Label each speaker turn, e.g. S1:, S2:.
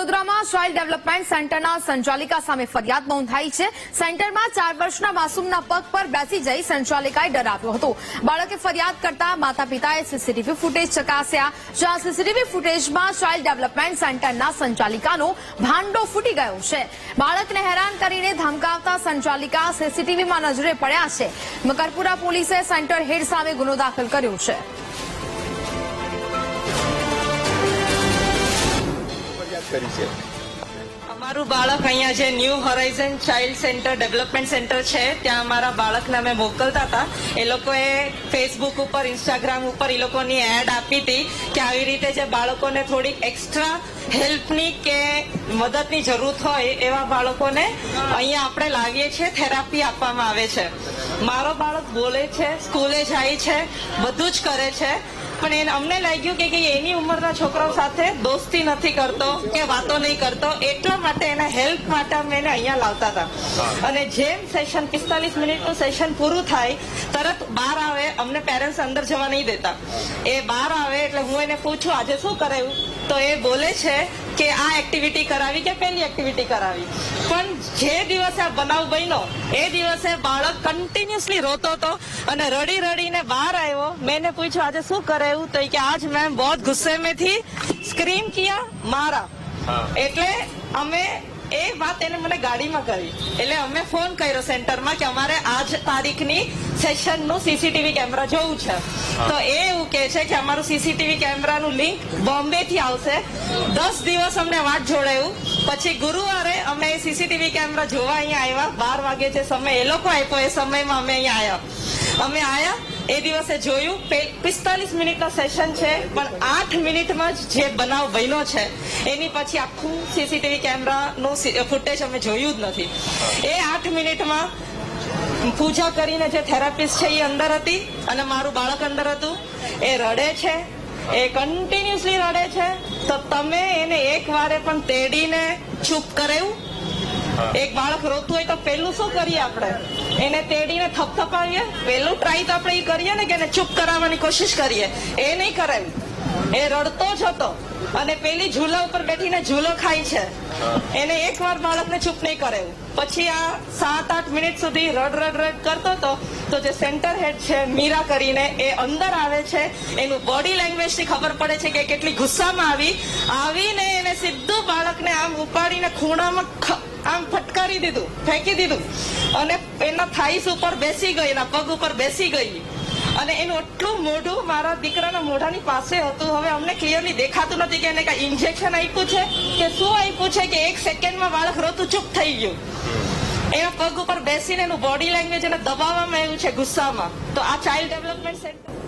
S1: વડોદરામાં child development સેન્ટરના સંચાલિકા સામે ફરિયાદ નોંધાઈ છે। સેન્ટરમાં 4 વર્ષના માસૂમના પગ પર બેસી જઈ સંચાલિકાએ ડરાવ્યો હતો। બાળકે ફરિયાદ કરતા માતા પિતાએ સીસીટીવી ફૂટેજ ચકાસ્યા, જ્યાં સીસીટીવી ફૂટેજમાં ચાઇલ્ડ ડેવલપમેન્ટ સેન્ટરના સંચાલિકાનો ભાંડો ફૂટી ગયો છે। બાળકને હેરાન કરીને ધમકાવતા સંચાલિકા સીસીટીવીમાં નજરે પડ્યા છે। મકરપુરા પોલીસે સેન્ટર હેડ સામે ગુનો દાખલ કર્યો છે।
S2: અમારું બાળક અહીંયા જે new Horizon child centre development centre છે ત્યાં અમારા બાળકને અમે મોકલતા હતા। એ લોકોએ ફેસબુક ઉપર, ઇન્સ્ટાગ્રામ ઉપર એ લોકોની એડ આપી હતી કે આવી રીતે જે બાળકોને થોડીક એક્સ્ટ્રા હેલ્પની કે મદદની જરૂર હોય એવા બાળકોને અહીંયા આપણે લાવીએ છીએ, થેરાપી આપવામાં આવે છે। મારો બાળક બોલે છે, સ્કૂલે જાય છે, બધું જ કરે છે, પણ અમને લાગ્યું કે એની ઉંમરના છોકરાઓ સાથે દોસ્તી નથી કરતો કે વાતો નહીં કરતો, એટલા માટે એના હેલ્પ માટે અમે એને અહીંયા લાવતા હતા। અને જેમ સેશન 45 મિનિટનું સેશન પૂરું થાય તરત બહાર આવે, અમને પેરેન્ટ્સ અંદર જવા નહીં દેતા। એ બહાર આવે એટલે હું એને પૂછું આજે શું કરાયું, તો એ બોલે છે કે આ એક્ટિવિટી કરાવી કે પેલી એક્ટિવિટી કરાવી। પણ જે દિવસે આ બનાવ બન્યો એ દિવસે બાળક કન્ટિન્યુઅસલી રોતો હતો અને રડી રડીને બહાર આવ્યો। મેં એને પૂછ્યું આજે શું કરાયું, તો કે આજ મેમ બહુ ગુસ્સે में थी, સ્ક્રીમ કિયા, મારા। એટલે અમે એ વાત એને મને ગાડીમાં કરી, એટલે અમે ફોન કર્યો સેન્ટરમાં કે અમારે આજ તારીખની સેશનનું સીસીટીવી કેમેરા જોવું છે। તો એ એવું કે છે કે અમારું સીસીટીવી કેમેરાનું લિંક બોમ્બે થી આવશે। 10 દિવસ અમને વાટ જોડાયું, પછી ગુરુવારે અમે સીસીટીવી કેમેરા જોવા અહીંયા આવ્યા। 12 વાગે જે સમય એ લોકો આપ્યો એ સમયમાં અમે અહીંયા આવ્યા। એ દિવસે જોયું 45 મિનિટનો સેશન છે, પણ 8 મિનિટમાં જ જે બનાવ બન્યો છે એની પછી આખું સીસીટીવી કેમેરાનું ફૂટેજ અમે જોયું જ નથી। એ 8 મિનિટમાં પૂજા કરીને જે થેરાપિસ્ટ છે એ અંદર હતી અને મારું બાળક અંદર હતું। એ રડે છે, એ કન્ટિન્યુઅસલી રડે છે, તો તમે એને એક વારે પણ તેડીને ચૂપ કરાવ્યું? એક બાળક રોતું હોય તો પેલું શું કરીએ આપણે, એને તેડીને થપથપાવીએ? પેલું ટ્રાય તો આપણે એ કરીએ ને કે એને ચૂપ કરાવવાની કોશિશ કરીએ, એ નહીં કરાવ્યું। એ રડતો જ હતો અને પેલી ઝૂલા ઉપર બેઠીને ઝૂલો ખાય છે, એને એક વાર બાળકને ચૂપ નહીં કરાવ્યું। પછી આ 7-8 મિનિટ સુધી રડ કરતો હતો, તો જે સેન્ટર હેડ છે મીરા કરીને એ અંદર આવે છે, એનું બોડી લેંગ્વેજ થી ખબર પડે છે કે કેટલી ગુસ્સામાં આવીને એને સીધું બાળકને આમ ઉપાડીને ખૂણામાં આમ ફટકારી દીધું, ફેંકી દીધું અને એના થાઈસ ઉપર બેસી ગઈ, એના પગ ઉપર બેસી ગઈ અને એનું એટલું મોઢું મારા દીકરાના મોઢાની પાસે હતું। હવે અમને ક્લિયરલી દેખાતું નથી કે એને કઈ ઇન્જેક્શન આપ્યું છે કે શું આપ્યું છે કે 1 સેકન્ડમાં બાળક રોતું ચૂપ થઈ ગયું। એના પગ ઉપર બેસીને એનું બોડી લેંગ્વેજ એને દબાવવામાં આવ્યું છે ગુસ્સામાં। તો આ ચાઇલ્ડ ડેવલપમેન્ટ સેન્ટર